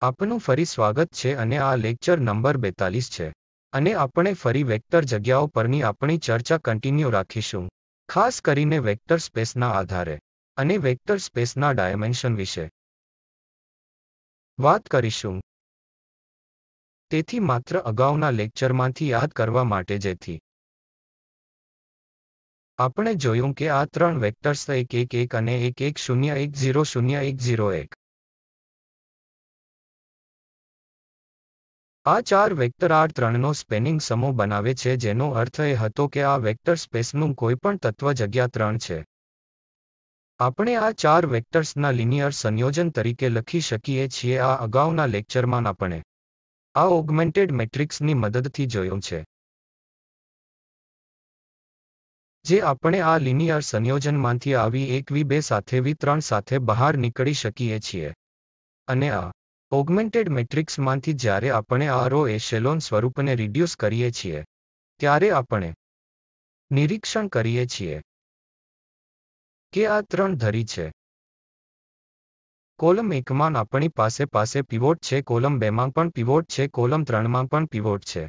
આપનું ફરી સ્વાગત છે અને આ લેક્ચર નંબર 42 છે અને આપણે ફરી વેક્ટર જગ્યાઓ પરની આપણી ચર્ચા કન્ટિન્યુ રાખીશું, ખાસ કરીને વેક્ટર સ્પેસના આધારે અને વેક્ટર સ્પેસના ડાયમેન્શન વિશે વાત કરીશું. તેથી માત્ર અગાઉના લેક્ચરમાંથી યાદ કરવા માટે, જેથી આપણે જોયું કે આ ત્રણ વેક્ટર્સ 1 1 1 અને 1 1 0 1 0 0 1 0 1 આ ચાર વેક્ટર R3નો સ્પેનિંગ સમૂહ બનાવે છે, જેનો અર્થ એ હતો કે આ વેક્ટર સ્પેસનું કોઈપણ તત્વ જગ્યા 3 છે. આપણે આ ચાર વેક્ટર્સના લિનિયર સંયોજન તરીકે લખી શકીએ છીએ. આ અગાઉના લેક્ચરમાં આપણે આ ઓગમેન્ટેડ મેટ્રિક્સની મદદથી જોયું છે, જે આપણે આ લિનિયર સંયોજનમાંથી આવી એક V2 સાથે V3 સાથે બહાર નીકળી શકીએ છીએ. અને આ ઓગમેન્ટેડ મેટ્રિક્સમાંથી જ્યારે આપણે આ રો એશેલોન સ્વરૂપને રિડ્યુસ કરીએ છીએ, ત્યારે આપણે નિરીક્ષણ કરીએ છીએ કે આ ત્રણ ધરી છે. કોલમ 1માં આપણી પાસે પિવોટ છે, કોલમ 2માં પણ પિવોટ છે, કોલમ 3માં પણ પિવોટ છે,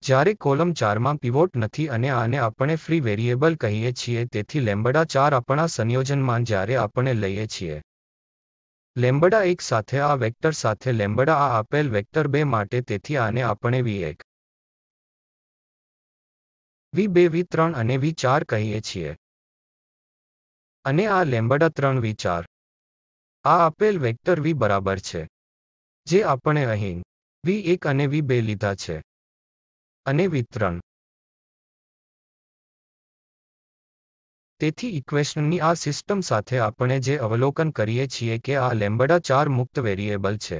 જ્યારે કોલમ 4માં પિવોટ નથી અને આને આપણે ફ્રી વેરિયેબલ કહીએ છીએ. તેથી લેમ્બડા 4 આપણા સંયોજનમાં જ્યારે આપણે લઈએ છીએ લેમ્બડા 1 સાથે આ વેક્ટર સાથે લેમ્બડા આ આપેલ વેક્ટર 2 માટે, તેથી આને આપણે V1 V2 V3 અને V4 કહીએ છીએ. અને આ લેમ્બડા 3 V4 આ આપેલ વેક્ટર V બરાબર છે, જે આપણે અહીં V1 અને V2 લીધા છે, અને V3. તેથી ઇક્વેશનની આ સિસ્ટમ સાથે આપણે જે અવલોકન કરીએ છીએ કે આ લેમ્બડા 4 મુક્ત વેરિયેબલ છે,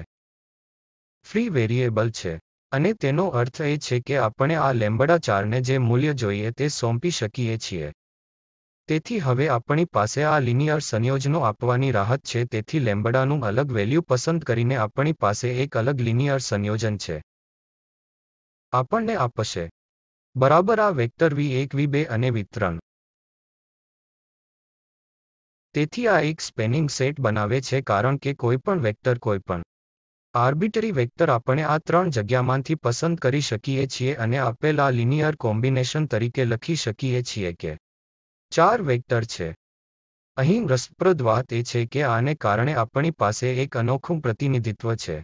ફ્રી વેરિયેબલ છે, અને તેનો અર્થ એ છે કે આપણે આ લેમ્બડા 4ને જે મૂલ્ય જોઈએ તે સોંપી શકીએ છીએ. તેથી હવે આપણી પાસે આ લિનિયર સંયોજનો આપવાની રાહત છે. તેથી લેમ્બડાનું અલગ વેલ્યુ પસંદ કરીને આપણી પાસે એક અલગ લિનિયર સંયોજન છે. આપણને આપશે બરાબર આ વેક્ટર V1 V2 અને V3. તેથી આ એક સ્પેનિંગ સેટ બનાવે છે, કારણ કે કોઈપણ વેક્ટર કોઈપણ આર્બિટરી વેક્ટર આપણે આ ત્રણ જગ્યામાંથી પસંદ કરી શકીએ છીએ અને આપેલ આ લિનિયર કોમ્બિનેશન તરીકે લખી શકીએ છીએ કે ચાર વેક્ટર છે. અહીં રસપ્રદ વાત એ છે કે આને કારણે આપણી પાસે એક અનોખું પ્રતિનિધિત્વ છે,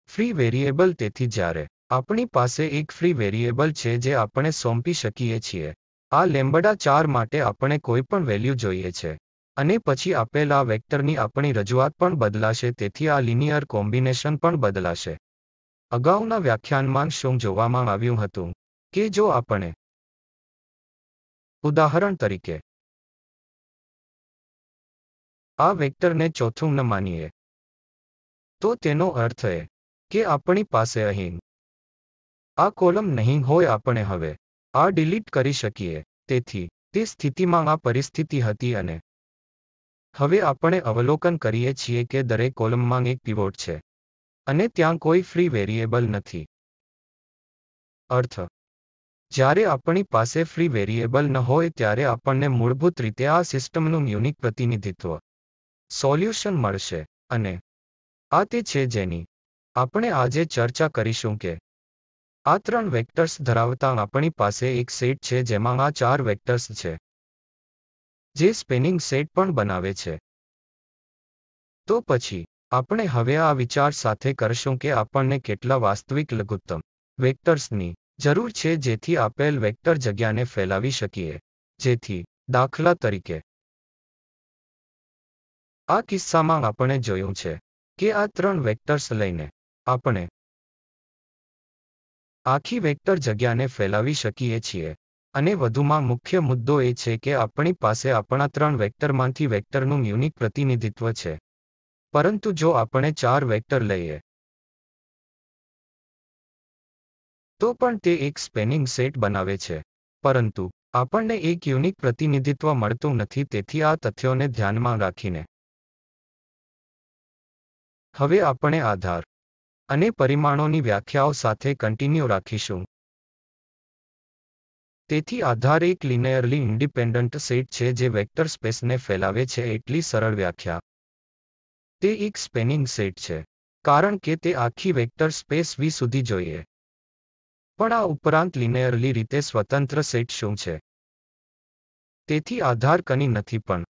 ફ્રી વેરિયેબલ. તેથી જ્યારે આપણી પાસે એક ફ્રી વેરિયેબલ છે જે આપણે સોંપી શકીએ છીએ, આ લેમ્બડા 4 માટે આપણે કોઈપણ વેલ્યુ જોઈએ છે, અને પછી આપેલ આ વેક્ટરની આપણી રજૂઆત પણ બદલાશે. તેથી આ લિનિયર કોમ્બિનેશન પણ બદલાશે. અગાઉના વ્યાખ્યાનમાં શું જોવામાં આવ્યું હતું કે જો આપણે ઉદાહરણ તરીકે આ વેક્ટરને ચોથું ન માનીએ, તો તેનો અર્થ એ કે આપણી પાસે અહીં આ કોલમ નહીં હોય. આપણે હવે આ ડિલીટ કરી શકીએ. તેથી તે સ્થિતિમાં આ પરિસ્થિતિ હતી, અને હવે આપણે અવલોકન કરીએ છીએ કે દરેક કોલમમાં એક પિવોટ છે, અને ત્યાં કોઈ ફ્રી વેરિયેબલ નથી. અર્થ: જ્યારે આપણી પાસે ફ્રી વેરિયેબલ ન હોય ત્યારે આપણને મૂળભૂત રીતે આ સિસ્ટમનું યુનિક પ્રતિનિધિત્વ સોલ્યુશન મળશે. અને આ તે છે જેની આપણે આજે ચર્ચા કરીશું કે આ ત્રણ વેક્ટર્સ ધરાવતા આપણી પાસે એક સેટ છે જેમાં આ ચાર વેક્ટર્સ છે, જે સ્પેનિંગ સેટ પણ બનાવે છે. તો પછી આપણે હવે આ વિચાર સાથે કરશું કે આપણને કેટલા વાસ્તવિક લઘુત્તમ વેક્ટર્સની જરૂર છે જેથી આપેલ વેક્ટર જગ્યાને ફેલાવી શકીએ. જેથી દાખલા તરીકે આ કિસ્સામાં આપણે જોયું છે કે આ ત્રણ વેક્ટર્સ લઈને આપણે આખી વેક્ટર જગ્યાને ફેલાવી શકીએ છીએ. અને વધુમાં મુખ્ય મુદ્દો એ છે કે આપણી પાસે આપણા ત્રણ વેક્ટરમાંથી વેક્ટરનું યુનિક પ્રતિનિધિત્વ છે. પરંતુ જો આપણે ચાર વેક્ટર લઈએ તો પણ તે એક સ્પેનિંગ સેટ બનાવે છે, પરંતુ આપણને એક યુનિક પ્રતિનિધિત્વ મળતું નથી. તેથી આ તથ્યોને ધ્યાનમાં રાખીને હવે આપણે આધાર અને પરિમાણોની વ્યાખ્યાઓ સાથે કન્ટિન્યુ રાખીશું. તેથી આધાર એક લિનિયરલી ઇન્ડિપેન્ડન્ટ સેટ છે જે વેક્ટર સ્પેસને ફેલાવે છે. એટલી સરળ વ્યાખ્યા. તે એક સ્પેનિંગ સેટ છે. કારણ કે તે આખી વેક્ટર સ્પેસ V સુધી જોઈએ. પણ આ ઉપરાંત લિનિયરલી રીતે સ્વતંત્ર સેટ શું છે? તેથી આધાર કની નથી પણ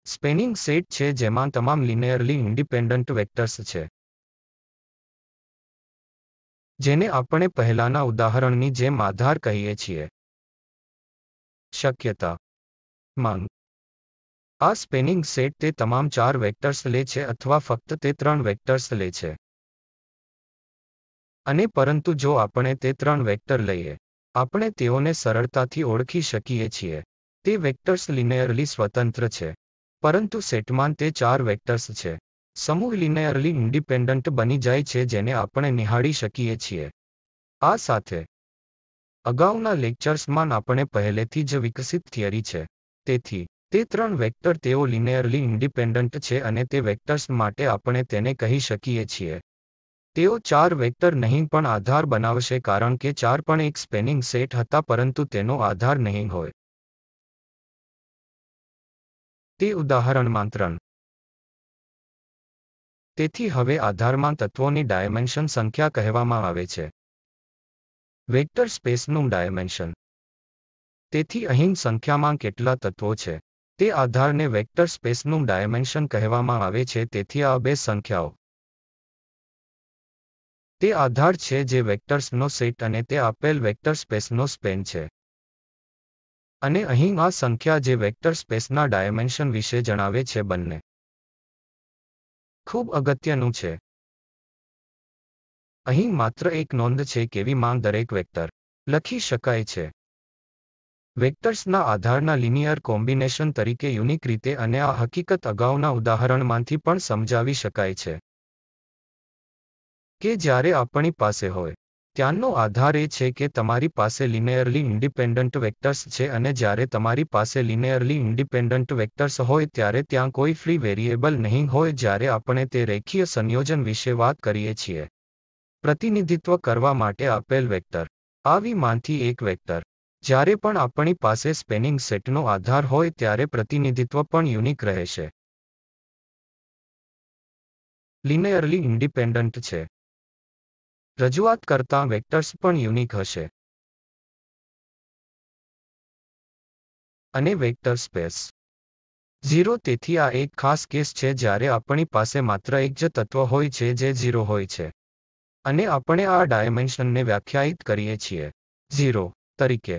સ્પેનિંગ સેટ છે જેમાં તમામ લિનિયરલી ઇન્ડિપેન્ડન્ટ વેક્ટર્સ છે. જેને આપણે પહેલાના ઉદાહરણની જેમ આધાર કહીએ છીએ. શક્યતા માંગ. આ સ્પેનિંગ સેટ તે તમામ 4 વેક્ટર્સ લે છે અથવા ફક્ત તે 3 વેક્ટર્સ લે છે. અને પરંતુ જો આપણે તે 3 વેક્ટર લઈએ, આપણે તેઓને સરળતાથી ઓળખી શકીએ છીએ. તે વેક્ટર્સ લિનિયરલી સ્વતંત્ર છે. પરંતુ સેટમાં તે 4 વેક્ટર્સ છે. સમૂહ લિનિયરલી ઇન્ડિપેન્ડન્ટ બની જાય છે જેને આપણે નિહાળી શકીએ છીએ. આ સાથે અગાઉના લેક્ચર્સમાં આપણે પહેલેથી જ વિકસિત થિયરી છે. તેથી તે 3 વેક્ટર તેઓ લિનિયરલી ઇન્ડિપેન્ડન્ટ છે અને તે વેક્ટર્સ માટે આપણે તેને કહી શકીએ છીએ. તેઓ 4 વેક્ટર નહીં પણ આધાર બનાવશે કારણ કે 4 પણ એક સ્પેનિંગ સેટ હતા પરંતુ તેનો આધાર નહીં હોય. તે ઉદાહરણમાં 3. તેથી હવે આધારમાં તત્વોની ડાયમેન્શન સંખ્યા કહેવામાં આવે છે. વેક્ટર સ્પેસનું ડાયમેન્શન. તેથી અહીં સંખ્યામાં કેટલા તત્વો છે તે આધારને વેક્ટર સ્પેસનું ડાયમેન્શન કહેવામાં આવે છે. તેથી આ બે સંખ્યાઓ તે આધાર છે જે વેક્ટર્સનો સેટ અને તે આપેલ વેક્ટર સ્પેસનો સ્પેન છે. અને અહીં આ સંખ્યા જે વેક્ટર સ્પેસના ડાયમેન્શન વિશે જણાવે છે બંને ખૂબ અગત્યનું છે. અહીં માત્ર એક નોંધ છે કે વીમાં દરેક વેક્ટર લખી શકાય છે વેક્ટર્સના આધારના લિનિયર કોમ્બિનેશન તરીકે યુનિક રીતે અને આ હકીકત અગાઉના ઉદાહરણમાંથી પણ સમજાવી શકાય છે કે જ્યારે આપણી પાસે હોય ત્યાંનો આધાર એ છે કે તમારી પાસે લિનિયરલી ઇન્ડિપેન્ડન્ટ વેક્ટર્સ છે અને જ્યારે તમારી પાસે લિનિયરલી ઇન્ડિપેન્ડન્ટ વેક્ટર્સ હોય ત્યારે ત્યાં કોઈ ફ્રી વેરિયેબલ નહીં હોય જ્યારે આપણે તે રેખીય સંયોજન વિશે વાત કરીએ છીએ. પ્રતિનિધિત્વ કરવા માટે આપેલ વેક્ટર આવીમાંથી એક વેક્ટર. જ્યારે પણ આપણી પાસે સ્પેનિંગ સેટનો આધાર હોય ત્યારે પ્રતિનિધિત્વ પણ યુનિક રહેશે. લિનિયરલી ઇન્ડિપેન્ડન્ટ છે. રજૂઆત કરતા વેક્ટર્સ પણ યુનિક હશે. અને વેક્ટર સ્પેસ 0. તેથી આ એક ખાસ કેસ છે જ્યારે આપણી પાસે માત્ર એક જ તત્વ હોય છે જે 0 હોય છે. અને આપણે આ ડાયમેન્શનને વ્યાખ્યાયિત કરીએ છીએ 0 તરીકે.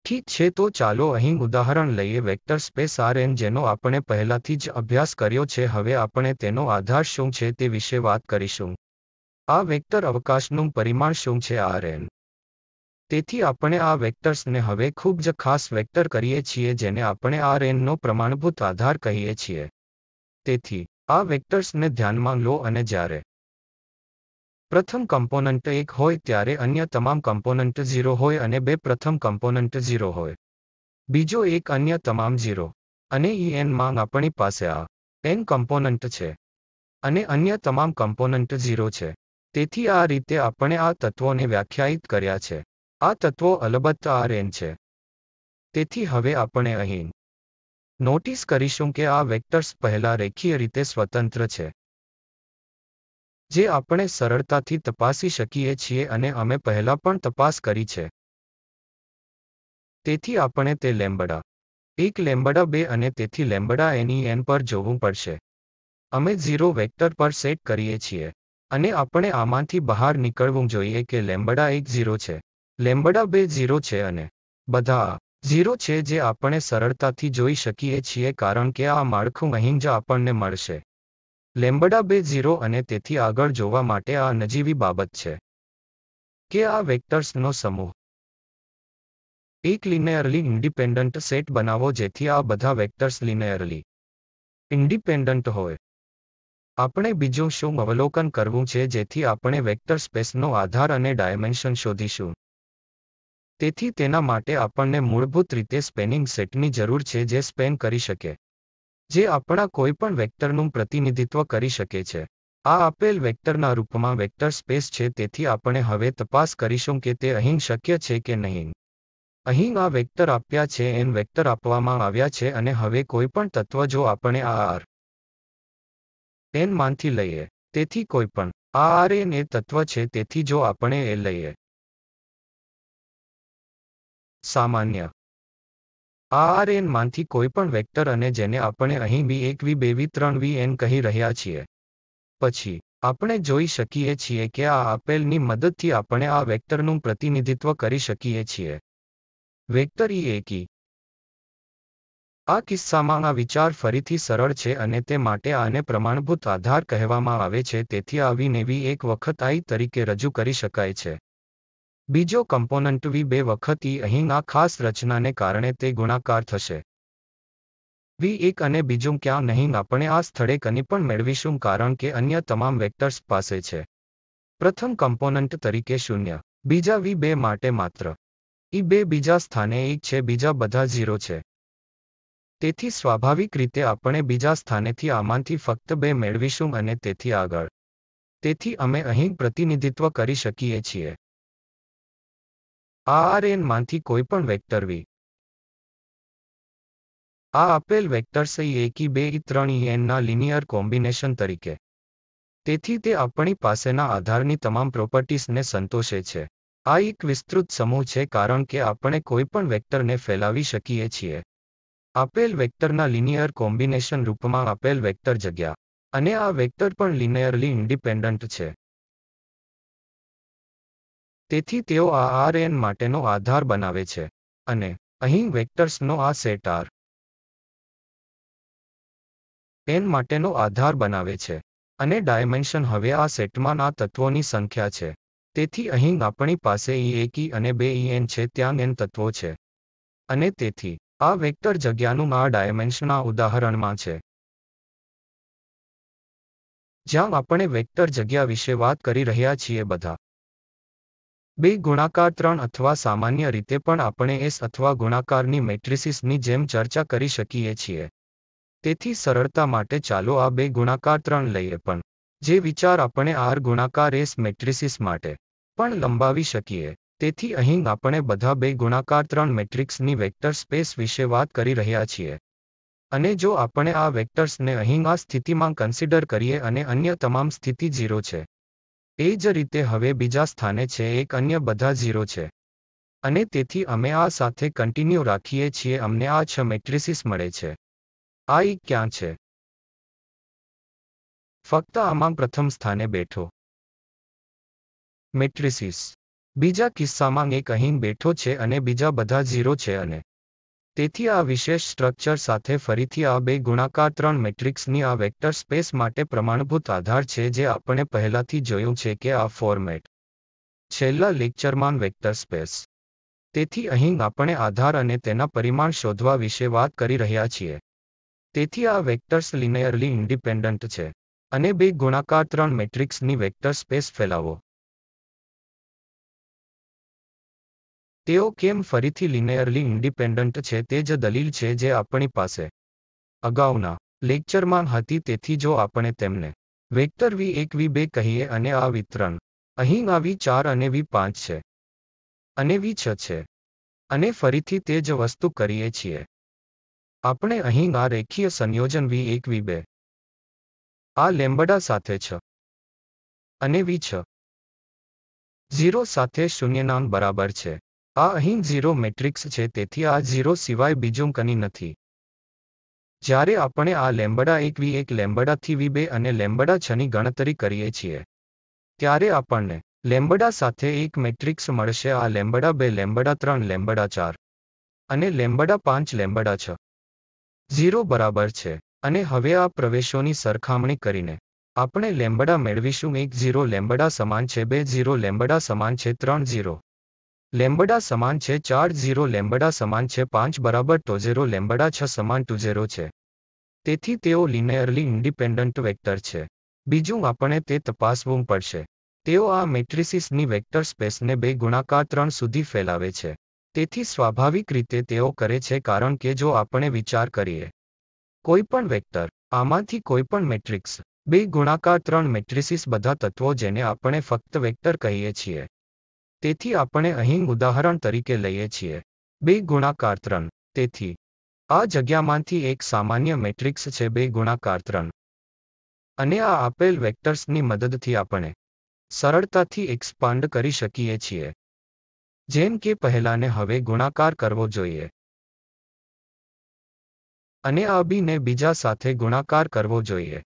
ઠીક છે તો ચાલો અહીં ઉદાહરણ લઈએ વેક્ટર સ્પેસ Rn જેનો આપણે પહેલાથી જ અભ્યાસ કર્યો છે. હવે આપણે તેનો આધાર શું છે તે વિશે વાત કરીશું. આ વેક્ટર અવકાશનું પરિમાણ શું છે Rn. તેથી આપણે આ વેક્ટર્સને હવે ખૂબ જ ખાસ વેક્ટર કરીએ છીએ જેને આપણે Rnનો પ્રમાણભૂત આધાર કહીએ છીએ. તેથી આ વેક્ટર્સને ધ્યાનમાં લો અને જ્યારે પ્રથમ કમ્પોનન્ટ 1 હોય ત્યારે અન્ય તમામ કમ્પોનન્ટ 0 હોય અને બે પ્રથમ કમ્પોનન્ટ 0 હોય. બીજો એક અન્ય તમામ 0. અને En માં આપણી પાસે આ n કમ્પોનન્ટ છે. અને અન્ય તમામ કમ્પોનન્ટ 0 છે. તેથી આ રીતે આપણે આ તત્વોને વ્યાખ્યાયિત કર્યા છે. આ તત્વો અલબત્ત Rn છે. તેથી હવે આપણે અહીં નોટિસ કરીશું કે આ વેક્ટર્સ પહેલા રેખીય રીતે સ્વતંત્ર છે. જે આપણે સરળતાથી તપાસી શકીએ છીએ અને અમે પહેલા પણ તપાસ કરી છે. તેથી આપણે તે લેમ્બડા 1 લેમ્બડા 2 અને તેથી લેમ્બડા n પર જોવું પડશે. અમે 0 વેક્ટર પર સેટ કરીએ છીએ. અને આપણે આમાંથી બહાર નીકળવું જોઈએ કે લેમ્બડા 1 0 છે. લેમ્બડા 2 0 છે અને બધા 0 છે જે આપણે સરળતાથી જોઈ શકીએ છીએ કારણ કે આ માળખું અહીં જ આપણને મળશે. લેમ્બડા 2 0 અને તેથી આગળ જોવા માટે આ નજીવી બાબત છે કે આ વેક્ટર્સનો સમૂહ એક લિનિયરલી ઇન્ડિપેન્ડન્ટ સેટ બનાવો જેથી આ બધા વેક્ટર્સ લિનિયરલી ઇન્ડિપેન્ડન્ટ હોય. આપણે બીજું શું અવલોકન કરવું છે જેથી આપણે વેક્ટર સ્પેસનો આધાર અને ડાયમેન્શન શોધીશું. તેથી તેના માટે આપણને મૂળભૂત રીતે સ્પેનિંગ સેટની જરૂર છે જે સ્પેન કરી શકે. જે આપણા કોઈપણ વેક્ટરનું પ્રતિનિધિત્વ કરી શકે છે. આ આપેલ વેક્ટરના રૂપમાં વેક્ટર સ્પેસ છે તેથી આપણે હવે તપાસ કરીશું કે તે અહીં શક્ય છે કે નહીં. અહીં આ વેક્ટર આપ્યા છે n વેક્ટર આપવામાં આવ્યા છે અને હવે કોઈપણ તત્વ જો આપણે આ R n માંથી લઈએ. તેથી કોઈપણ આ Rn એ તત્વ છે, તેથી જો આપણે એ લઈએ. સામાન્ય આ Rn માંથી કોઈપણ વેક્ટર અને જેને આપણે અહીં v1 v2 v3 vn કહી રહ્યા છીએ. પછી આપણે જોઈ શકીએ છીએ કે આ આપેલની મદદથી આપણે આ વેક્ટરનું પ્રતિનિધિત્વ કરી શકીએ છીએ. વેક્ટર e1 આ કિસ્સામાં આ વિચાર ફરીથી સરળ છે અને તે માટે આને પ્રમાણભૂત આધાર કહેવામાં આવે છે. તેથી આ v ને v1 વખત I તરીકે રજૂ કરી શકાય છે. બીજો કમ્પોનન્ટ v2 વખત e અહીં આ ખાસ રચનાને કારણે તે ગુણાકાર થશે. v1 અને બીજું ક્યાં નહીં આપણે આ સ્થળે કંઈ પણ મેળવીશું કારણ કે અન્ય તમામ વેક્ટર્સ પાસે છે. પ્રથમ કમ્પોનન્ટ તરીકે 0, બીજા v2 માટે માત્ર e2 બીજા સ્થાને 1 છે, બીજા બધા 0 છે. તેથી સ્વાભાવિક રીતે આપણે બીજા સ્થાનેથી આમાંથી ફક્ત 2 મેળવીશું અને તેથી આગળ. તેથી અમે અહીં પ્રતિનિધિત્વ કરી શકીએ છીએ. આ Rn માંથી કોઈપણ વેક્ટર v આ આપેલ vectors e1 e2 e3 en ના લિનિયર કોમ્બિનેશન તરીકે. તેથી તે આપણી પાસેના આધારની તમામ પ્રોપર્ટીઝને સંતોષે છે. આ એક વિસ્તૃત સમૂહ છે કારણ કે આપણે કોઈપણ વેક્ટરને ફેલાવી શકીએ છીએ. આપેલ વેક્ટરના લિનિયર કોમ્બિનેશન રૂપમાં આપેલ વેક્ટર જગ્યા. અને આ વેક્ટર પણ લિનિયરલી ઇન્ડિપેન્ડન્ટ છે. તેથી તેઓ આ Rn માટેનો આધાર બનાવે છે. અને અહીં વેક્ટર્સનો આ સેટ Rn માટેનો આધાર બનાવે છે. અને ડાયમેન્શન હવે આ સેટમાં આ તત્વોની સંખ્યા છે. તેથી અહીં આપણી પાસે e1 અને 2 en છે, ત્યાં n તત્વો છે. અને તેથી આ વેક્ટર જગ્યાનું આ ડાયમેન્શન આ ઉદાહરણમાં છે. જ્યાં આપણે વેક્ટર જગ્યા વિશે વાત કરી રહ્યા છીએ બધા 2 ગુણાકાર 3 અથવા સામાન્ય રીતે પણ આપણે S અથવા ગુણાકારની મેટ્રિસીસની જેમ ચર્ચા કરી શકીએ છીએ. તેથી સરળતા માટે ચાલો આ 2 ગુણાકાર 3 લઈએ પણ જે વિચાર આપણે R ગુણાકાર S મેટ્રિસીસ માટે પણ લંબાવી શકીએ. તેથી અહીં આપણે બધા 2 ગુણાકાર 3 મેટ્રિક્સની વેક્ટર સ્પેસ વિશે વાત કરી રહ્યા છીએ. અને જો આપણે આ વેક્ટર્સને અહીં આ સ્થિતિમાં કન્સિડર કરીએ અને અન્ય તમામ સ્થિતિ 0 છે. એ જ રીતે હવે બીજા સ્થાને છે 1 અન્ય બધા 0 છે. અને તેથી અમે આ સાથે કન્ટિન્યુ રાખીએ છીએ, અમને આ 6 મેટ્રિસીસ મળે છે. આ એક ક્યાં છે? ફક્ત આમાં પ્રથમ સ્થાને બેઠો મેટ્રિસીસ. બીજા કિસ્સામાં 1 અહીં બેઠો છે અને બીજા બધા 0 છે અને તેથી આ વિશેષ સ્ટ્રક્ચર સાથે ફરીથી આ 2 ગુણાકાર 3 મેટ્રિક્સની આ વેક્ટર સ્પેસ માટે પ્રમાણભૂત આધાર છે જે આપણે પહેલાથી જોયું છે કે આ ફોર્મેટ છેલ્લા લેક્ચરમાં વેક્ટર સ્પેસ. તેથી અહીં આપણે આધાર અને તેના પરિમાણ શોધવા વિશે વાત કરી રહ્યા છીએ. તેથી આ વેક્ટર્સ લિનિયરલી ઇન્ડિપેન્ડન્ટ છે. અને 2 ગુણાકાર 3 મેટ્રિક્સની વેક્ટર સ્પેસ ફેલાવો. તેઓ કેમ ફરીથી લિનિયરલી ઇન્ડિપેન્ડન્ટ છે તે જ દલીલ છે જે આપણી પાસે અગાઉના લેક્ચરમાં હતી. તેથી જો આપણે તેમને વેક્ટર v1 v2 કહીએ અને આ વિતરણ અહીં આ v4 અને v5 છે અને v6 છે અને ફરીથી તે જ વસ્તુ કરીએ છીએ. આપણે અહીં આ રેખીય સંયોજન v1 v2 આ લેમ્બડા સાથે 6 અને v6 0 સાથે 0 બરાબર છે. આ અહીં 0 મેટ્રિક્સ છે, તેથી આ 0 સિવાય બીજું કંઈ નથી. જ્યારે આપણે આ લેમ્બડા 1 v1 લેમ્બડા થી v2 અને લેમ્બડા 6 ની ગણતરી કરીએ છીએ ત્યારે આપણને લેમ્બડા સાથે એક મેટ્રિક્સ મળશે. આ લેમ્બડા 2 લેમ્બડા 3 લેમ્બડા 4 અને લેમ્બડા 5 લેમ્બડા 6 0 બરાબર છે. અને હવે આ પ્રવેશોની સરખામણી કરીને આપણે લેમ્બડા મેળવીશું 1 0 લેમ્બડા સમાન છે 2 0 લેમ્બડા સમાન છે 3 0 લેમ્બડા સમાન છે 4 0 લેમ્બડા સમાન છે 5 બરાબર તો 0 લેમ્બડા 6 સમાન 2 0 છે. તેથી તેઓ લિનિયરલી ઇન્ડિપેન્ડન્ટ વેક્ટર છે. બીજું આપણે તે તપાસવું પડશે. તેઓ આ મેટ્રિસીસની વેક્ટર સ્પેસને 2 ગુણાકાર 3 સુધી ફેલાવે છે. તેથી સ્વાભાવિક રીતે તેઓ કરે છે કારણ કે જો આપણે વિચાર કરીએ કોઈપણ વેક્ટર આમાંથી કોઈપણ મેટ્રિક્સ 2 ગુણાકાર 3 મેટ્રિસીસ બધા તત્વો જેને આપણે ફક્ત વેક્ટર કહીએ છીએ. તેથી આપણે અહીં ઉદાહરણ તરીકે લઈએ છીએ 2 ગુણાકાર 3. તેથી આ જગ્યામાંથી એક સામાન્ય મેટ્રિક્સ છે 2 ગુણાકાર 3. અને આ આપેલ વેક્ટર્સની મદદથી આપણે સરળતાથી એક્સપાન્ડ કરી શકીએ છીએ. જેમ કે પહેલાને હવે ગુણાકાર કરવો જોઈએ અને આ બીને બીજા સાથે ગુણાકાર કરવો જોઈએ.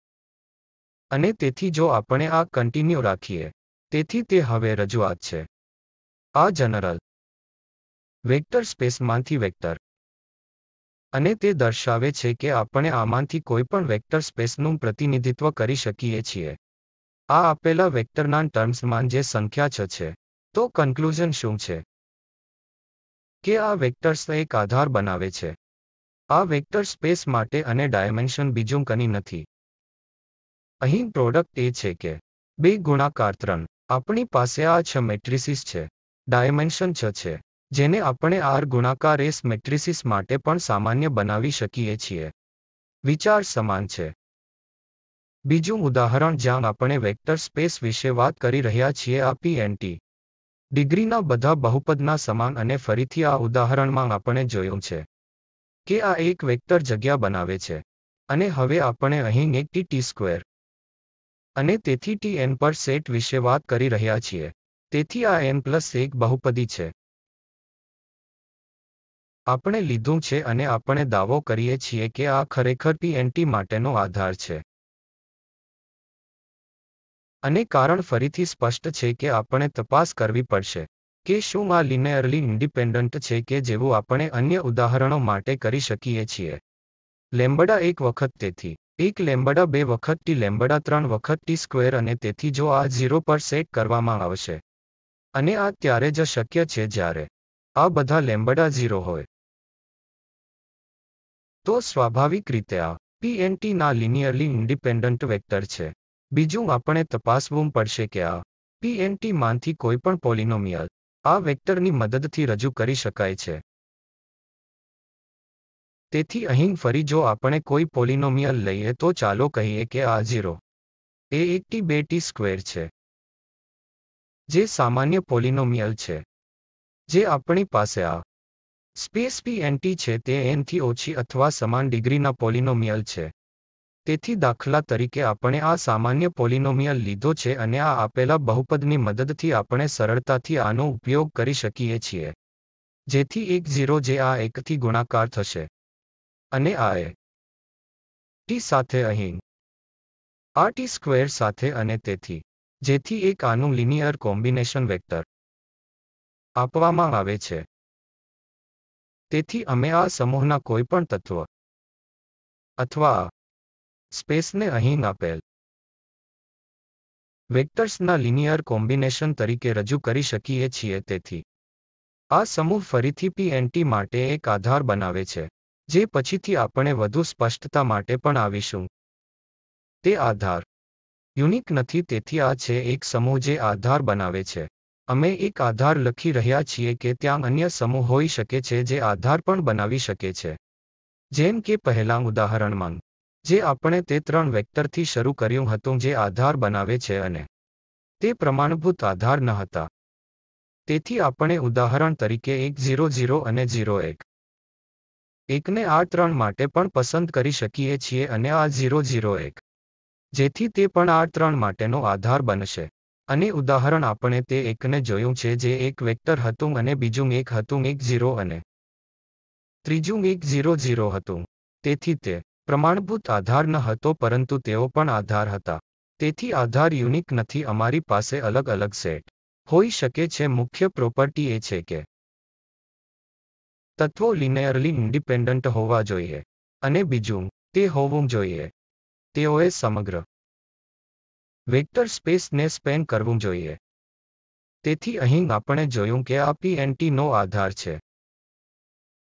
અને તેથી જો આપણે આ કન્ટિન્યુ રાખીએ, તેથી તે હવે રજૂઆત છે. આ જનરલ વેક્ટર સ્પેસમાંથી વેક્ટર. અને તે દર્શાવે છે કે આપણે આમાંથી કોઈપણ વેક્ટર સ્પેસનું પ્રતિનિધિત્વ કરી શકીએ છીએ. આ આપેલા વેક્ટરના ટર્મ્સમાં જે સંખ્યા 6 છે. તો કન્ક્લુઝન શું છે? કે આ વેક્ટર્સ એક આધાર બનાવે છે આ વેક્ટર સ્પેસ માટે અને ડાયમેન્શન બીજું કંઈ નથી. અહીં પ્રોડક્ટ એ છે કે 2 ગુણાકાર 3. આપણી પાસે આ 6 મેટ્રિસીસ છે. ડાયમેન્શન 6 છે, જેને આપણે R ગુણાકાર S મેટ્રિસીસ માટે પણ સામાન્ય બનાવી શકીએ છીએ. વિચાર સમાન છે. બીજું ઉદાહરણ જ્યાં આપણે વેક્ટર સ્પેસ વિશે વાત કરી રહ્યા છીએ આ PNT ડિગ્રીના બધા બહુપદના સમાન અને ફરીથી આ ઉદાહરણમાં આપણે જોયું છે કે આ એક વેક્ટર જગ્યા બનાવે છે અને હવે આપણે અહીં એક T² અને તેથી Tn પર સેટ વિશે વાત કરી રહ્યા છીએ. તેથી આ n+1 બહુપદી છે. આપણે લીધું છે અને આપણે દાવો કરીએ છીએ કે આ ખરેખર PNT માટેનો આધાર છે. અને કારણ ફરીથી સ્પષ્ટ છે કે આપણે તપાસ કરવી પડશે કે શું આ લિનિયરલી ઇન્ડિપેન્ડન્ટ છે કે જેવું આપણે અન્ય ઉદાહરણો માટે કરી શકીએ છીએ. લેમ્બડા 1 વખત તેથી 1 લેમ્બડા 2 વખત T લેમ્બડા 3 વખત T² અને તેથી જો આ 0 પર સેટ કરવામાં આવશે. અને આ ત્યારે જ શક્ય છે જ્યારે આ બધા લેમ્બડા 0 હોય. તો સ્વાભાવિક રીતે આ PNT ના લિનિયરલી ઇન્ડિપેન્ડન્ટ વેક્ટર છે. બીજું આપણે તપાસવું પડશે કે આ PNT માંથી કોઈપણ પોલિનોમિયલ આ વેક્ટરની મદદથી રજૂ કરી શકાય છે. તેથી અહીં ફરી જો આપણે કોઈ પોલિનોમિયલ લઈએ તો ચાલો કહીએ કે આ 0 એ 1T 2T² છે. જે સામાન્ય પોલિનોમિયલ છે. જે આપણી પાસે આ સ્પેસ PNT છે તે n થી ઓછી અથવા સમાન ડિગ્રીના પોલિનોમિયલ છે. તેથી દાખલા તરીકે આપણે આ સામાન્ય પોલિનોમિયલ લીધો છે અને આ આપેલા બહુપદની મદદથી આપણે સરળતાથી આનો ઉપયોગ કરી શકીએ છીએ. જેથી 1 0 જે આ 1 થી ગુણાકાર થશે. અને આ એ T સાથે અહીં આ T² સાથે અને તેથી જેથી એક આનું લિનિયર કોમ્બિનેશન વેક્ટર આપવામાં આવે છે. તેથી અમે આ સમૂહના કોઈપણ તત્વ અથવા આ સ્પેસને અહીં આપેલ વેક્ટર્સના લિનિયર કોમ્બિનેશન તરીકે રજૂ કરી શકીએ છીએ. તેથી આ સમૂહ ફરીથી PNT માટે એક આધાર બનાવે છે, જે પછીથી આપણે વધુ સ્પષ્ટતા માટે પણ આવીશું. તે આધાર યુનિક નથી. તેથી આ છે એક સમૂહ જે આધાર બનાવે છે. અમે એક આધાર લખી રહ્યા છીએ કે ત્યાં અન્ય સમૂહ હોઈ શકે છે જે આધાર પણ બનાવી શકે છે. જેમ કે પહેલા ઉદાહરણમાં જે આપણે તે 3 વેક્ટરથી શરૂ કર્યું હતું જે આધાર બનાવે છે અને તે પ્રમાણભૂત આધાર ન હતા. તેથી આપણે ઉદાહરણ તરીકે 1 0 0 અને 0 1 1ને આ 3 માટે પણ પસંદ કરી શકીએ છીએ અને આ 0 0 1 જેથી તે પણ આ 3 માટેનો આધાર બનશે. અને ઉદાહરણ આપણે તે એકને જોયું છે જે એક વેક્ટર હતું અને બીજું એક હતું 1 0 અને ત્રીજું 1 0 0 હતું. તેથી તે પ્રમાણભૂત આધાર ન હતો પરંતુ તેઓ પણ આધાર હતા. તેથી આધાર યુનિક નથી. અમારી પાસે અલગ અલગ સેટ હોઈ શકે છે. મુખ્ય પ્રોપર્ટી એ છે કે તત્વો લિનિયરલી ઇન્ડિપેન્ડન્ટ હોવા જોઈએ. અને બીજું તે હોવું જોઈએ તેઓએ સમગ્ર વેક્ટર સ્પેસને સ્પેન કરવું જોઈએ. તેથી અહીં આપણે જોયું કે આ PNT નો આધાર છે.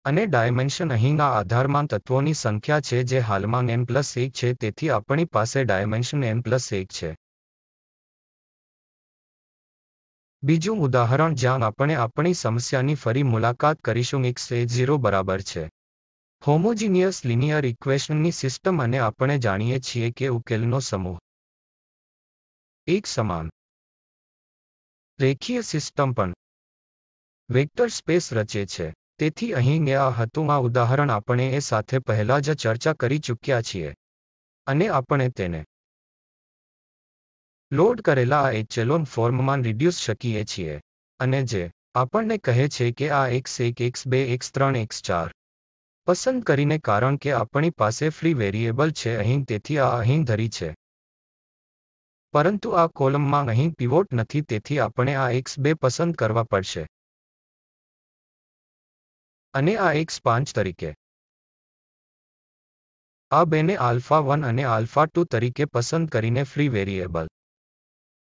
અને ડાયમેન્શન અહીં આ આધારમાં તત્વોની સંખ્યા છે જે હાલમાં n+1 છે. તેથી આપણી પાસે ડાયમેન્શન n+1 છે. બીજું ઉદાહરણ જ્યાં આપણે આપણી સમસ્યાની ફરી મુલાકાત કરીશું x એ 0 બરાબર છે. હોમોજીનિયસ લિનિયર ઇક્વેશનની સિસ્ટમ અને આપણે જાણીએ છીએ કે ઉકેલનો સમૂહ એક સમાન રેખીય સિસ્ટમ પણ વેક્ટર સ્પેસ રચે છે. તેથી અહીં આ હતું. આ ઉદાહરણ આપણે એ સાથે પહેલા જ ચર્ચા કરી ચૂક્યા છીએ. અને આપણે તેને લોડ કરેલા આ એચેલોન ફોર્મમાં રિડ્યુસ શકીએ છીએ અને જે આપણને કહે છે કે આ x1 x2 x3 x4 પસંદ કરીને કારણ કે આપણી પાસે ફ્રી વેરિયેબલ છે અહીં તેથી આ અહીં ધરી છે પરંતુ આ કોલમમાં અહીં પિવોટ નથી તેથી આપણે આ x2 પસંદ કરવા પડશે અને આ x5 તરીકે આ બેને આલ્ફા1 અને આલ્ફા2 તરીકે પસંદ કરીને ફ્રી વેરિયેબલ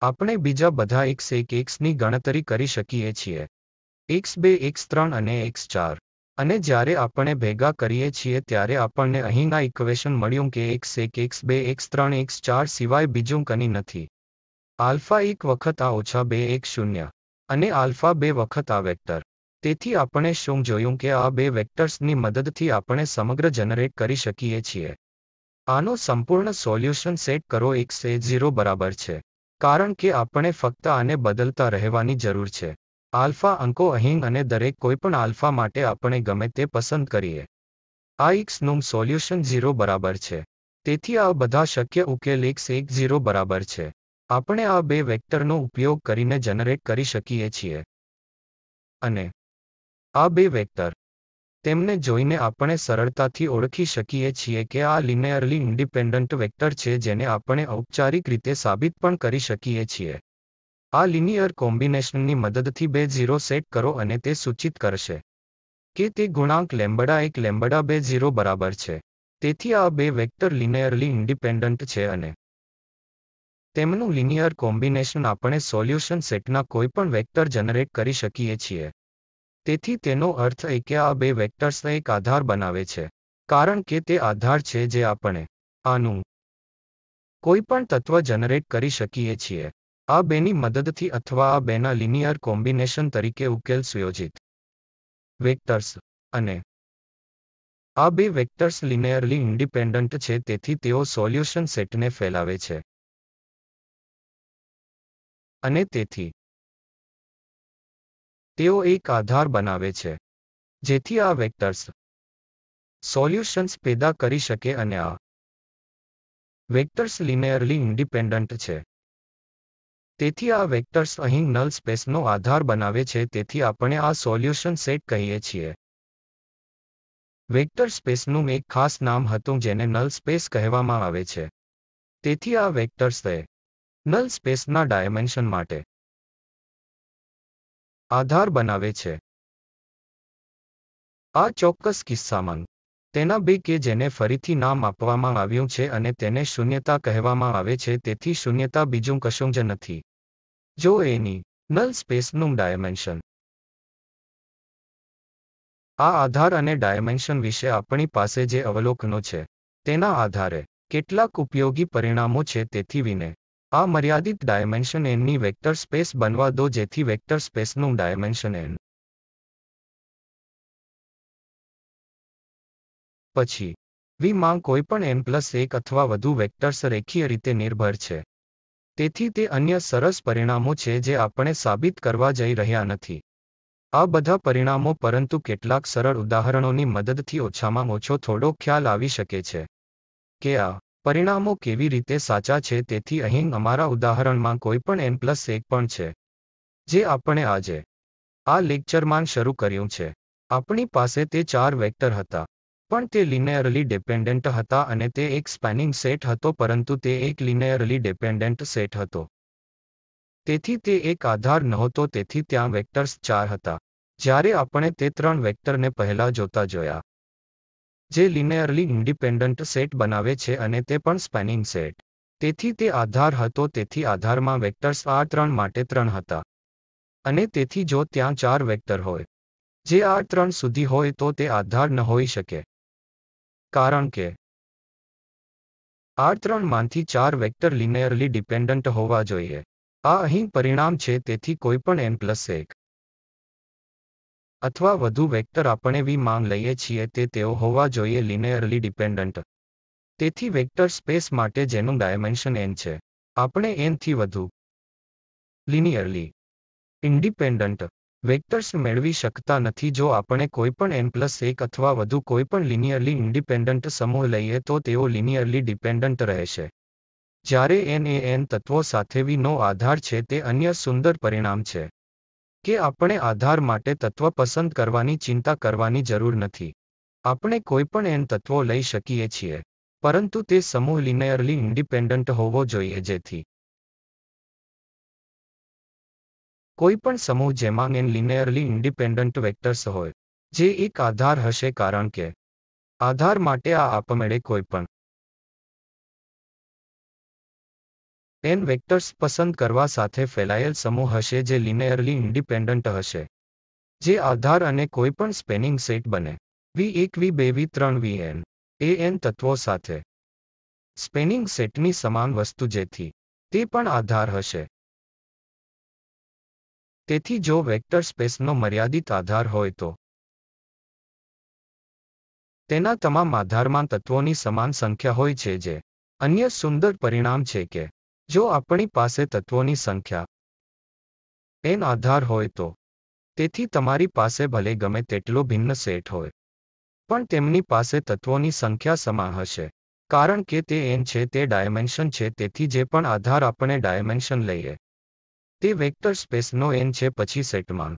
આપણે બીજા બધા x1 xની ગણતરી કરી શકીએ છીએ x2 x3 અને x4 અને જ્યારે આપણે ભેગા કરીએ છીએ ત્યારે આપણને અહીં આ ઇક્વેશન મળ્યું કે x1 x2 x3 x4 સિવાય બીજું કંઈ નથી આલ્ફા 1 વખત આ ઓછા 2 x0 અને આલ્ફા 2 વખત આ વેક્ટર તેથી આપણે શું જોયું કે આ બે વેક્ટર્સની મદદથી આપણે સમગ્ર જનરેટ કરી શકીએ છીએ આનો સંપૂર્ણ સોલ્યુશન સેટ કરો x એ 0 બરાબર છે કારણ કે આપણે ફક્ત આને બદલતા રહેવાની જરૂર છે આલ્ફા અંકો અહીં અને દરેક કોઈપણ આલ્ફા માટે આપણે ગમે તે પસંદ કરીએ આ x નું સોલ્યુશન 0 બરાબર છે તેથી આ બધા શક્ય ઉકેલ x 0 બરાબર છે આપણે આ બે વેક્ટરનો ઉપયોગ કરીને જનરેટ કરી શકીએ છીએ અને આ બે વેક્ટર તેમને જોઈને આપણે સરળતાથી ઓળખી શકીએ છીએ કે આ લિનિયરલી ઇન્ડિપેન્ડન્ટ વેક્ટર છે જેને આપણે ઔપચારિક રીતે સાબિત પણ કરી શકીએ છીએ આ લિનિયર કોમ્બિનેશનની મદદથી બે 0 સેટ કરો અને તે સૂચિત કરશે કે તે ગુણાંક લેમ્બડા 1 લેમ્બડા 2 0 બરાબર છે તેથી આ બે વેક્ટર લિનિયરલી ઇન્ડિપેન્ડન્ટ છે અને તેમનું લિનિયર કોમ્બિનેશન આપણે સોલ્યુશન સેટના કોઈપણ વેક્ટર જનરેટ કરી શકીએ છીએ તેથી તેનો અર્થ એ કે આ બે વેક્ટર્સ એક આધાર બનાવે છે કારણ કે તે આધાર છે જે આપણે આનું કોઈપણ તત્વ જનરેટ કરી શકીએ છીએ આ બેની મદદથી અથવા આ બેના લિનિયર કોમ્બિનેશન તરીકે ઉકેલ સુયોજિત વેક્ટર્સ અને આ બે વેક્ટર્સ લિનિયરલી ઇન્ડિપેન્ડન્ટ છે તેથી તેઓ સોલ્યુશન સેટને ફેલાવે છે અને તેથી તેઓ એક આધાર બનાવે છે જેથી આ વેક્ટર્સ સોલ્યુશન્સ પેદા કરી શકે અને આ વેક્ટર્સ લિનિયરલી ઇન્ડિપેન્ડન્ટ છે તેથી આ વેક્ટર્સ અહીં નલ સ્પેસનો આધાર બનાવે છે તેથી આપણે આ સોલ્યુશન સેટ કહીએ છીએ વેક્ટર સ્પેસનું એક ખાસ નામ હતું જેને નલ સ્પેસ કહેવામાં આવે છે તેથી આ વેક્ટર્સ નલ સ્પેસના ડાયમેન્શન માટે આધાર બનાવે છે આ ચોક્કસ કિસ્સામાં તેના બે કે જેને ફરીથી નામ આપવામાં આવ્યું છે અને તેને શૂન્યતા કહેવામાં આવે છે તેથી શૂન્યતા બીજું કશું જ નથી જો એની નલ સ્પેસનું ડાયમેન્શન આ આધાર અને ડાયમેન્શન વિશે આપણી પાસે જે અવલોકનો છે તેના આધારે કેટલાક ઉપયોગી પરિણામો છે તેથી વિને આ મર્યાદિત ડાયમેન્શન એનની વેક્ટર સ્પેસ બનવા દો જેથી વેક્ટર સ્પેસનું ડાયમેન્શન એન પછી વી માં કોઈપણ n+1 અથવા વધુ વેક્ટર્સ રેખીય રીતે નિર્ભર છે તેથી તે અન્ય સરસ પરિણામો છે જે આપણે સાબિત કરવા જઈ રહ્યા નથી આ બધા પરિણામો પરંતુ કેટલાક સરળ ઉદાહરણોની મદદથી ઓછામાં ઓછો થોડો ખ્યાલ આવી શકે છે કે આ પરિણામો કેવી રીતે સાચા છે તેથી અહીં અમારા ઉદાહરણમાં કોઈપણ n+1 પણ છે જે આપણે આજે આ લેક્ચરમાં શરૂ કર્યું છે આપણી પાસે તે 4 વેક્ટર હતા પણ તે લિનિયરલી ડિપેન્ડન્ટ હતા અને તે એક સ્પેનિંગ સેટ હતો પરંતુ તે એક લિનિયરલી ડિપેન્ડન્ટ સેટ હતો તેથી તે એક આધાર નહોતો તેથી ત્યાં વેક્ટર્સ 4 હતા જ્યારે આપણે તે 3 વેક્ટરને પહેલા જોતા જોયા જે લિનિયરલી ઇન્ડિપેન્ડન્ટ સેટ બનાવે છે અને તે પણ સ્પેનિંગ સેટ તેથી તે આધાર હતો તેથી આધારમાં વેક્ટર્સ આ 3 માટે 3 હતા અને તેથી જો ત્યાં 4 વેક્ટર હોય જે આ 3 સુધી હોય તો તે આધાર ન હોઈ શકે કારણ કે આ 3 માંથી 4 વેક્ટર લિનિયરલી ડિપેન્ડન્ટ હોવા જોઈએ આ અહીં પરિણામ છે તેથી કોઈપણ n+1 અથવા વધુ વેક્ટર આપણે વી માંગ લઈએ છીએ તેઓ હોવા જોઈએ લિનિયરલી ડિપેન્ડન્ટ તેથી વેક્ટર સ્પેસ માટે જેનું ડાયમેન્શન n છે આપણે n થી વધુ લિનિયરલી ઇન્ડિપેન્ડન્ટ વેક્ટર્સ મેળવી શકતા નથી જો આપણે કોઈપણ n+1 અથવા વધુ કોઈપણ લિનિયરલી ઇન્ડિપેન્ડન્ટ સમૂહ લઈએ તો તેઓ લિનિયરલી ડિપેન્ડન્ટ રહેશે જ્યારે n એ n તત્વો સાથે v નો આધાર છે તે અન્ય સુંદર પરિણામ છે કે આપણે આધાર માટે તત્વ પસંદ કરવાની ચિંતા કરવાની જરૂર નથી. આપણે કોઈપણ n તત્વો લઈ શકીએ છીએ, પરંતુ તે સમૂહ લિનિયરલી ઇન્ડિપેન્ડન્ટ હોવો જોઈએ જેથી કોઈપણ સમૂહ જેમાં n લિનિયરલી ઇન્ડિપેન્ડન્ટ વેક્ટર્સ હોય, જે એક આધાર હશે કારણ કે આધાર માટે આ આપમેળે કોઈપણ n વેક્ટર્સ પસંદ કરવા સાથે ફેલાયેલ સમૂહ હશે જે લિનિયરલી ઇન્ડિપેન્ડન્ટ હશે, જે આધાર અને કોઈપણ સ્પેનિંગ સેટ બને. v1 v2 v3 vn એ n તત્વો સાથે સ્પેનિંગ સેટની સમાન વસ્તુ જેથી તે પણ આધાર હશે. તેથી જો વેક્ટર સ્પેસનો મર્યાદિત આધાર હોય તો તેના તમામ આધારમાં તત્વોની સમાન સંખ્યા હોય છે જે અન્ય સુંદર પરિણામ છે કે જો આપણી પાસે તત્વોની સંખ્યા n આધાર હોય તો તેથી તમારી પાસે ભલે ગમે તેટલો ભિન્ન સેટ હોય પણ તેમની પાસે તત્વોની સંખ્યા સમાન હશે કારણ કે તે n છે તે ડાયમેન્શન છે. તેથી જે પણ આધાર આપણે ડાયમેન્શન લઈએ તે વેક્ટર સ્પેસનો n છે. પછી સેટમાં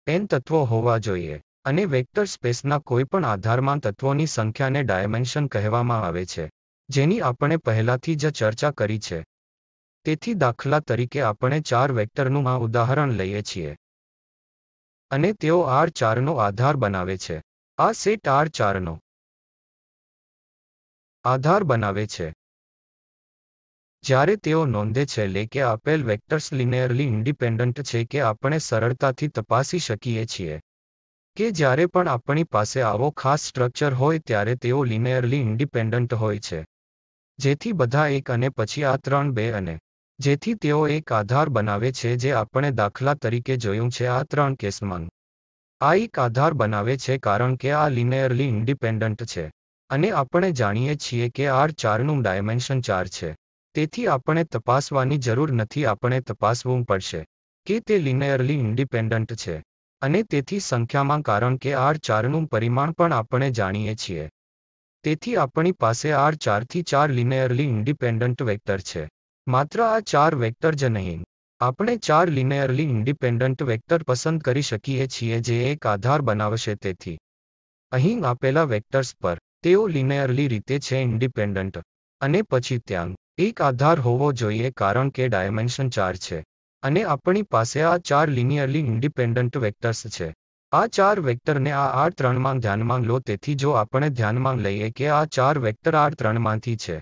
n તત્વો હોવા જોઈએ અને વેક્ટર સ્પેસના કોઈપણ આધારમાં તત્વોની સંખ્યાને ડાયમેન્શન કહેવામાં આવે છે, જેની આપણે પહેલાથી જ ચર્ચા કરી છે. તેથી દાખલા તરીકે આપણે 4 વેક્ટરનું આ ઉદાહરણ લઈએ છીએ અને તેઓ R4 નો આધાર બનાવે છે. આ સેટ R4 નો આધાર બનાવે છે. જ્યારે તેઓ નોંધે છે કે આપેલ વેક્ટર્સ લિનિયરલી ઇન્ડિપેન્ડન્ટ છે કે આપણે સરળતાથી તપાસી શકીએ છીએ કે જ્યારે પણ આપણી પાસે આવો ખાસ સ્ટ્રક્ચર હોય ત્યારે તેઓ લિનિયરલી ઇન્ડિપેન્ડન્ટ હોય છે, જેથી બધા એક અને પછી આ 3 2 અને જેથી તેઓ એક આધાર બનાવે છે જે આપણે દાખલા તરીકે જોયું છે આ 3 કેસમાં. આ એક આધાર બનાવે છે કારણ કે આ લિનિયરલી ઇન્ડિપેન્ડન્ટ છે અને આપણે જાણીએ છીએ કે R4 નું ડાયમેન્શન 4 છે. તેથી આપણે તપાસવાની જરૂર નથી, આપણે તપાસવું પડશે કે તે લિનિયરલી ઇન્ડિપેન્ડન્ટ છે. અને તેથી સંખ્યામાં કારણ કે R4 નું પરિમાણ પણ આપણે જાણીએ છીએ. તેથી આપણી પાસે R4 થી 4 લિનિયરલી ઇન્ડિપેન્ડન્ટ વેક્ટર છે. માત્ર આ 4 વેક્ટર જ નહીં, આપણે 4 લિનિયરલી ઇન્ડિપેન્ડન્ટ વેક્ટર પસંદ કરી શકીએ છીએ જે એક આધાર બનાવશે. તેથી અહીં આપેલા વેક્ટર્સ પર તેઓ લિનિયરલી રીતે છે ઇન્ડિપેન્ડન્ટ અને પછી ત્યાં એક આધાર હોવો જોઈએ કારણ કે ડાયમેન્શન 4 છે અને આપણી પાસે આ 4 લિનિયરલી ઇન્ડિપેન્ડન્ટ વેક્ટર્સ છે. આ 4 વેક્ટરને આ R3 માં ધ્યાનમાં લો. તેથી જો આપણે ધ્યાનમાં લઈએ કે આ 4 વેક્ટર R3 માંથી છે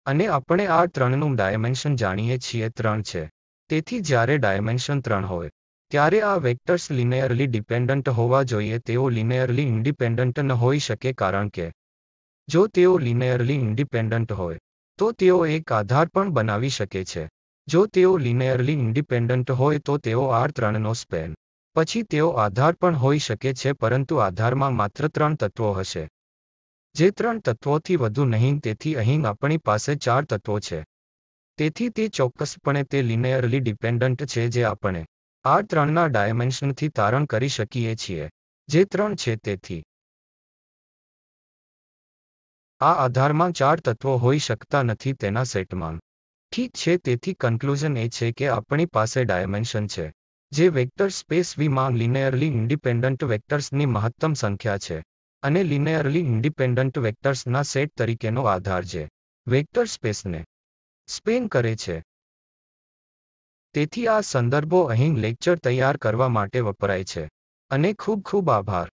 અને આપણે R3 નું ડાયમેન્શન જાણીએ છીએ 3 છે, તેથી જ્યારે ડાયમેન્શન 3 હોય ત્યારે આ વેક્ટર્સ લિનિયરલી ડિપેન્ડન્ટ હોવા જોઈએ. તેઓ લિનિયરલી ઇન્ડિપેન્ડન્ટ ન હોઈ શકે કારણ કે જો તેઓ લિનિયરલી ઇન્ડિપેન્ડન્ટ હોય તો તેઓ એક આધાર પણ બનાવી શકે છે. જો તેઓ લિનિયરલી ઇન્ડિપેન્ડન્ટ હોય તો તેઓ R3 નો સ્પેન પછી તેઓ આધાર પણ હોઈ શકે છે પરંતુ આધારમાં માત્ર 3 તત્વો હશે, જે 3 તત્વોથી વધુ નહીં. તેથી અહીં આપણી પાસે 4 તત્વો છે. તેથી તે ચોક્કસપણે તે લિનિયરલી ડિપેન્ડન્ટ છે જે આપણે R3 ના ડાયમેન્શનથી તારણ કરી શકીએ છીએ, જે 3 છે. તેથી આ આધારમાં 4 તત્વો હોઈ શકતા નથી તેના સેટમાં. ઠીક છે. તેથી કન્ક્લુઝન એ છે કે આપણી પાસે ડાયમેન્શન છે જે વેક્ટર સ્પેસ V માં લિનિયરલી ઇન્ડિપેન્ડન્ટ વેક્ટર્સની મહત્તમ સંખ્યા છે અને લિનિયરલી ઇન્ડિપેન્ડન્ટ વેક્ટર્સના સેટ તરીકેનો આધાર જે વેક્ટર સ્પેસને સ્પેન કરે છે. તેથી આ સંદર્ભો અહીં લેક્ચર તૈયાર કરવા માટે વપરાય છે અને ખૂબ ખૂબ આભાર.